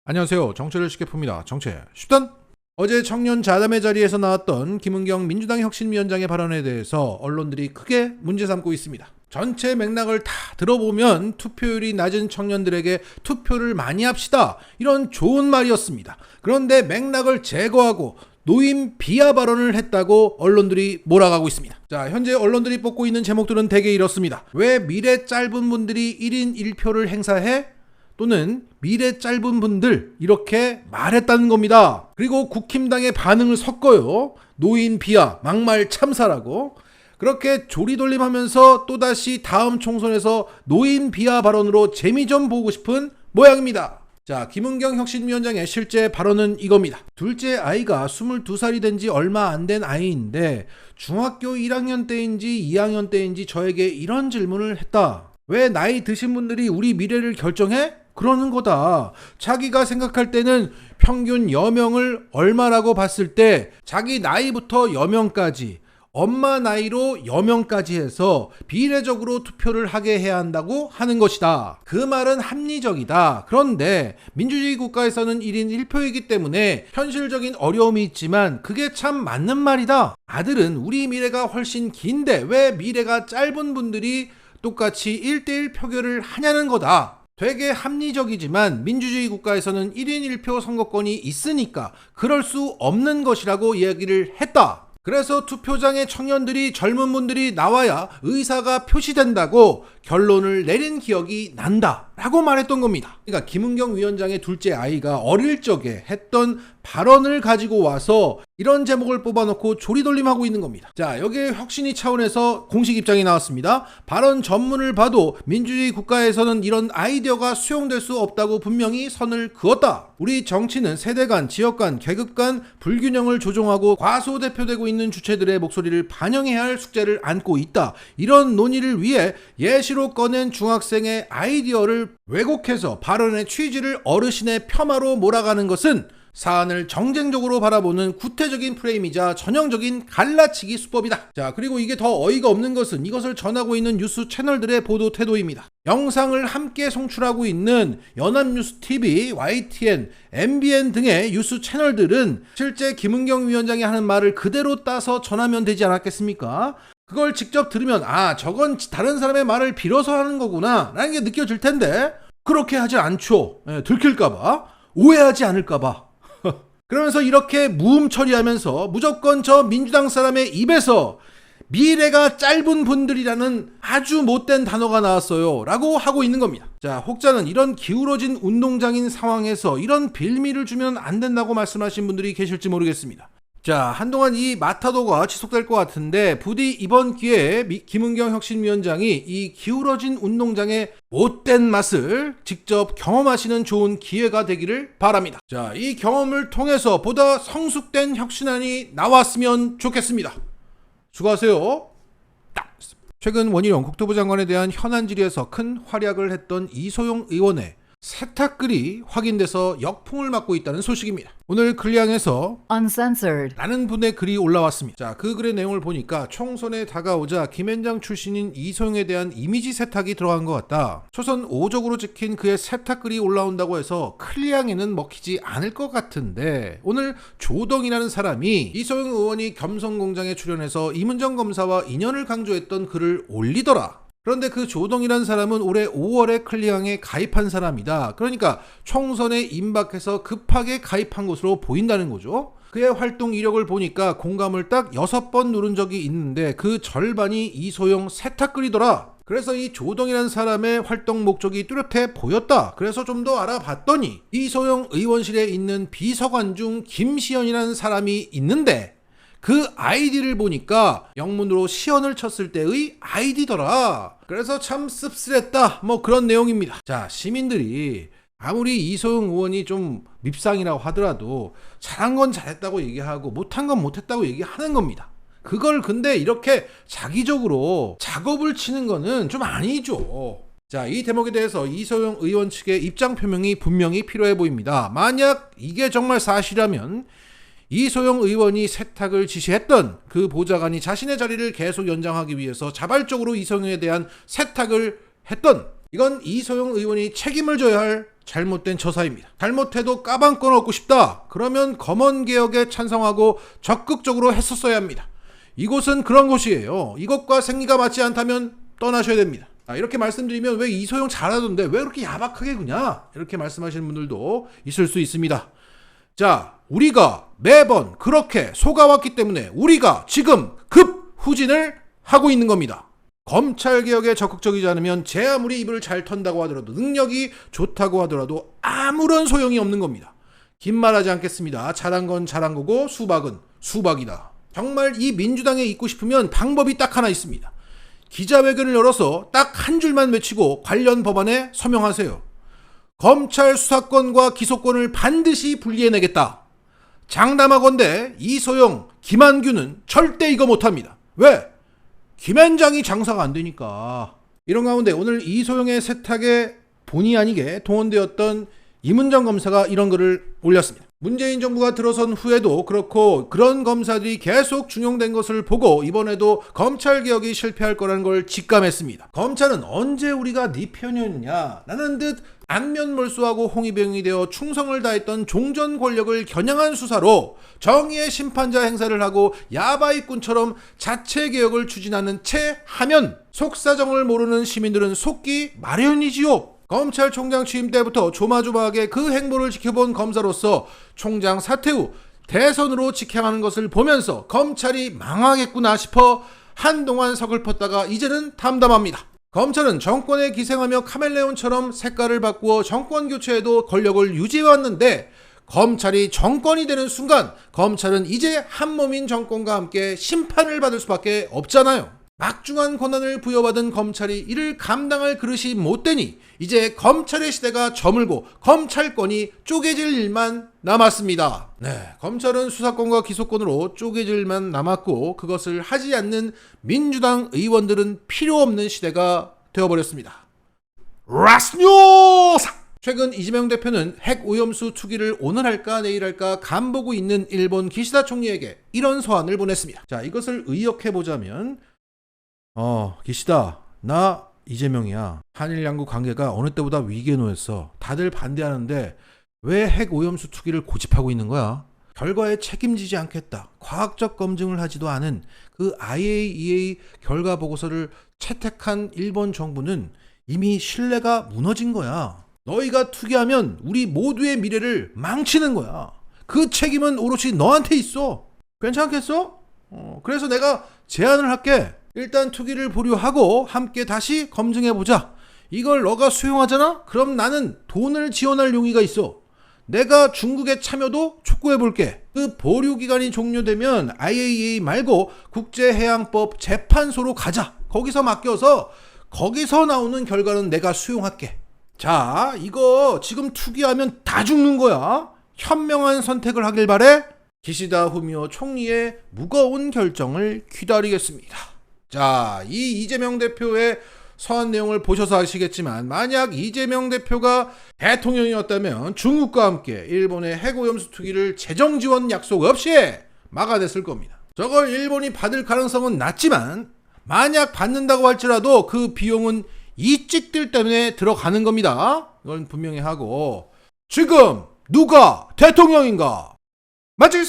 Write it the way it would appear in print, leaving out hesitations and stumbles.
안녕하세요. 정치를 쉽게 풉니다. 정치 슈단. 어제 청년 자담회 자리에서 나왔던 김은경 민주당 혁신위원장의 발언에 대해서 언론들이 크게 문제 삼고 있습니다. 전체 맥락을 다 들어보면 투표율이 낮은 청년들에게 투표를 많이 합시다, 이런 좋은 말이었습니다. 그런데 맥락을 제거하고 노인 비하 발언을 했다고 언론들이 몰아가고 있습니다. 자, 현재 언론들이 뽑고 있는 제목들은 대개 이렇습니다. 왜 미래 짧은 분들이 1인 1표를 행사해? 또는 미래 짧은 분들, 이렇게 말했다는 겁니다. 그리고 국힘당의 반응을 섞어요. 노인 비하, 막말 참사라고. 그렇게 조리돌림하면서 또다시 다음 총선에서 노인 비하 발언으로 재미 좀 보고 싶은 모양입니다. 자, 김은경 혁신위원장의 실제 발언은 이겁니다. 둘째 아이가 22살이 된 지 얼마 안 된 아이인데 중학교 1학년 때인지 2학년 때인지 저에게 이런 질문을 했다. 왜 나이 드신 분들이 우리 미래를 결정해? 그러는 거다. 자기가 생각할 때는 평균 여명을 얼마라고 봤을 때 자기 나이부터 여명까지, 엄마 나이로 여명까지 해서 비례적으로 투표를 하게 해야 한다고 하는 것이다. 그 말은 합리적이다. 그런데 민주주의 국가에서는 1인 1표이기 때문에 현실적인 어려움이 있지만 그게 참 맞는 말이다. 아들은 우리 미래가 훨씬 긴데 왜 미래가 짧은 분들이 똑같이 1대1 표결을 하냐는 거다. 되게 합리적이지만 민주주의 국가에서는 1인 1표 선거권이 있으니까 그럴 수 없는 것이라고 이야기를 했다. 그래서 투표장에 청년들이, 젊은 분들이 나와야 의사가 표시된다고 결론을 내린 기억이 난다 라고 말했던 겁니다. 그러니까 김은경 위원장의 둘째 아이가 어릴 적에 했던 발언을 가지고 와서 이런 제목을 뽑아놓고 조리돌림하고 있는 겁니다. 자, 여기에 혁신위 차원에서 공식 입장이 나왔습니다. 발언 전문을 봐도 민주주의 국가에서는 이런 아이디어가 수용될 수 없다고 분명히 선을 그었다. 우리 정치는 세대 간, 지역 간, 계급 간 불균형을 조정하고 과소대표되고 있는 주체들의 목소리를 반영해야 할 숙제를 안고 있다. 이런 논의를 위해 예시로 꺼낸 중학생의 아이디어를 왜곡해서 발언의 취지를 어르신의 폄하로 몰아가는 것은 사안을 정쟁적으로 바라보는 구태적인 프레임이자 전형적인 갈라치기 수법이다. 자, 그리고 이게 더 어이가 없는 것은 이것을 전하고 있는 뉴스 채널들의 보도 태도입니다. 영상을 함께 송출하고 있는 연합뉴스TV, YTN, MBN 등의 뉴스 채널들은 실제 김은경 위원장이 하는 말을 그대로 따서 전하면 되지 않았겠습니까? 그걸 직접 들으면 저건 다른 사람의 말을 빌어서 하는 거구나 라는 게 느껴질 텐데 그렇게 하지 않죠. 들킬까봐, 오해하지 않을까봐. 그러면서 이렇게 무음 처리하면서 무조건 저 민주당 사람의 입에서 미래가 짧은 분들이라는 아주 못된 단어가 나왔어요 라고 하고 있는 겁니다. 자, 혹자는 이런 기울어진 운동장인 상황에서 이런 빌미를 주면 안 된다고 말씀하신 분들이 계실지 모르겠습니다. 자, 한동안 이 마타도가 지속될 것 같은데 부디 이번 기회에 김은경 혁신위원장이 이 기울어진 운동장의 못된 맛을 직접 경험하시는 좋은 기회가 되기를 바랍니다. 자, 이 경험을 통해서 보다 성숙된 혁신안이 나왔으면 좋겠습니다. 수고하세요. 최근 원희룡 국토부 장관에 대한 현안 질의에서 큰 활약을 했던 이소영 의원의 세탁글이 확인돼서 역풍을 맞고 있다는 소식입니다. 오늘 클리앙에서 Uncensored 라는 분의 글이 올라왔습니다. 자, 그 글의 내용을 보니까 총선에 다가오자 김앤장 출신인 이소영에 대한 이미지 세탁이 들어간 것 같다. 초선 5적으로 찍힌 그의 세탁글이 올라온다고 해서 클리앙에는 먹히지 않을 것 같은데 오늘 조동이라는 사람이 이소영 의원이 겸성공장에 출연해서 이문정 검사와 인연을 강조했던 글을 올리더라. 그런데 그 조동이라는 사람은 올해 5월에 클리앙에 가입한 사람이다. 그러니까 총선에 임박해서 급하게 가입한 것으로 보인다는 거죠. 그의 활동 이력을 보니까 공감을 딱 6번 누른 적이 있는데 그 절반이 이소영 세탁글이더라. 그래서 이 조동이라는 사람의 활동 목적이 뚜렷해 보였다. 그래서 좀 더 알아봤더니 이소영 의원실에 있는 비서관 중 김시연이라는 사람이 있는데 그 아이디를 보니까 영문으로 시연을 쳤을 때의 아이디더라. 그래서 참 씁쓸했다, 뭐 그런 내용입니다. 자, 시민들이 아무리 이소영 의원이 좀 밉상이라고 하더라도 잘한 건 잘했다고 얘기하고 못한 건 못했다고 얘기하는 겁니다. 그걸 근데 이렇게 자기적으로 작업을 치는 거는 좀 아니죠. 자, 이 대목에 대해서 이소영 의원 측의 입장 표명이 분명히 필요해 보입니다. 만약 이게 정말 사실이라면 이소영 의원이 세탁을 지시했던 그 보좌관이 자신의 자리를 계속 연장하기 위해서 자발적으로 이소영에 대한 세탁을 했던, 이건 이소영 의원이 책임을 져야 할 잘못된 처사입니다. 잘못해도 까방권 얻고 싶다. 그러면 검언개혁에 찬성하고 적극적으로 했었어야 합니다. 이곳은 그런 곳이에요. 이것과 생리가 맞지 않다면 떠나셔야 됩니다. 이렇게 말씀드리면 왜 이소영 잘하던데 왜 그렇게 야박하게 구냐? 이렇게 말씀하시는 분들도 있을 수 있습니다. 자, 우리가 매번 그렇게 속아왔기 때문에 우리가 지금 급 후진을 하고 있는 겁니다. 검찰개혁에 적극적이지 않으면 제 아무리 입을 잘 턴다고 하더라도 능력이 좋다고 하더라도 아무런 소용이 없는 겁니다. 긴 말하지 않겠습니다. 잘한 건 잘한 거고 수박은 수박이다. 정말 이 민주당에 있고 싶으면 방법이 딱 하나 있습니다. 기자회견을 열어서 딱 한 줄만 외치고 관련 법안에 서명하세요. 검찰 수사권과 기소권을 반드시 분리해내겠다. 장담하건대 이소영, 김한규는 절대 이거 못합니다. 왜? 김현장이 장사가 안 되니까. 이런 가운데 오늘 이소영의 세탁에 본의 아니게 동원되었던 임은정 검사가 이런 글을 올렸습니다. 문재인 정부가 들어선 후에도 그렇고 그런 검사들이 계속 중용된 것을 보고 이번에도 검찰개혁이 실패할 거라는 걸 직감했습니다. 검찰은 언제 우리가 네 편이었냐 라는 듯 안면몰수하고 홍위병이 되어 충성을 다했던 종전 권력을 겨냥한 수사로 정의의 심판자 행사를 하고 야바이꾼처럼 자체 개혁을 추진하는 채 하면 속사정을 모르는 시민들은 속기 마련이지요. 검찰총장 취임 때부터 조마조마하게 그 행보를 지켜본 검사로서 총장 사퇴 후 대선으로 직행하는 것을 보면서 검찰이 망하겠구나 싶어 한동안 서글펐다가 이제는 담담합니다. 검찰은 정권에 기생하며 카멜레온처럼 색깔을 바꾸어 정권 교체에도 권력을 유지해왔는데 검찰이 정권이 되는 순간 검찰은 이제 한몸인 정권과 함께 심판을 받을 수밖에 없잖아요. 막중한 권한을 부여받은 검찰이 이를 감당할 그릇이 못 되니 이제 검찰의 시대가 저물고 검찰권이 쪼개질 일만 남았습니다. 네, 검찰은 수사권과 기소권으로 쪼개질 일만 남았고 그것을 하지 않는 민주당 의원들은 필요 없는 시대가 되어버렸습니다. 라스뉴스! 최근 이재명 대표는 핵 오염수 투기를 오늘 할까 내일 할까 간보고 있는 일본 기시다 총리에게 이런 서한을 보냈습니다. 자, 이것을 의역해보자면 기시다, 나 이재명이야. 한일 양국 관계가 어느 때보다 위기에 놓였어. 다들 반대하는데 왜 핵 오염수 투기를 고집하고 있는 거야? 결과에 책임지지 않겠다. 과학적 검증을 하지도 않은 그 IAEA 결과 보고서를 채택한 일본 정부는 이미 신뢰가 무너진 거야. 너희가 투기하면 우리 모두의 미래를 망치는 거야. 그 책임은 오롯이 너한테 있어. 괜찮겠어? 그래서 내가 제안을 할게. 일단 투기를 보류하고 함께 다시 검증해보자. 이걸 너가 수용하잖아? 그럼 나는 돈을 지원할 용의가 있어. 내가 중국의 참여도 촉구해볼게. 그 보류 기간이 종료되면 IAEA 말고 국제해양법 재판소로 가자. 거기서 맡겨서 거기서 나오는 결과는 내가 수용할게. 자, 이거 지금 투기하면 다 죽는 거야. 현명한 선택을 하길 바래. 기시다 후미오 총리의 무거운 결정을 기다리겠습니다. 자, 이 이재명 대표의 서한 내용을 보셔서 아시겠지만 만약 이재명 대표가 대통령이었다면 중국과 함께 일본의 핵오염수 투기를 재정 지원 약속 없이 막아냈을 겁니다. 저걸 일본이 받을 가능성은 낮지만 만약 받는다고 할지라도 그 비용은 이 찍들 때문에 들어가는 겁니다. 이건 분명히 하고 지금 누가 대통령인가? 맞지?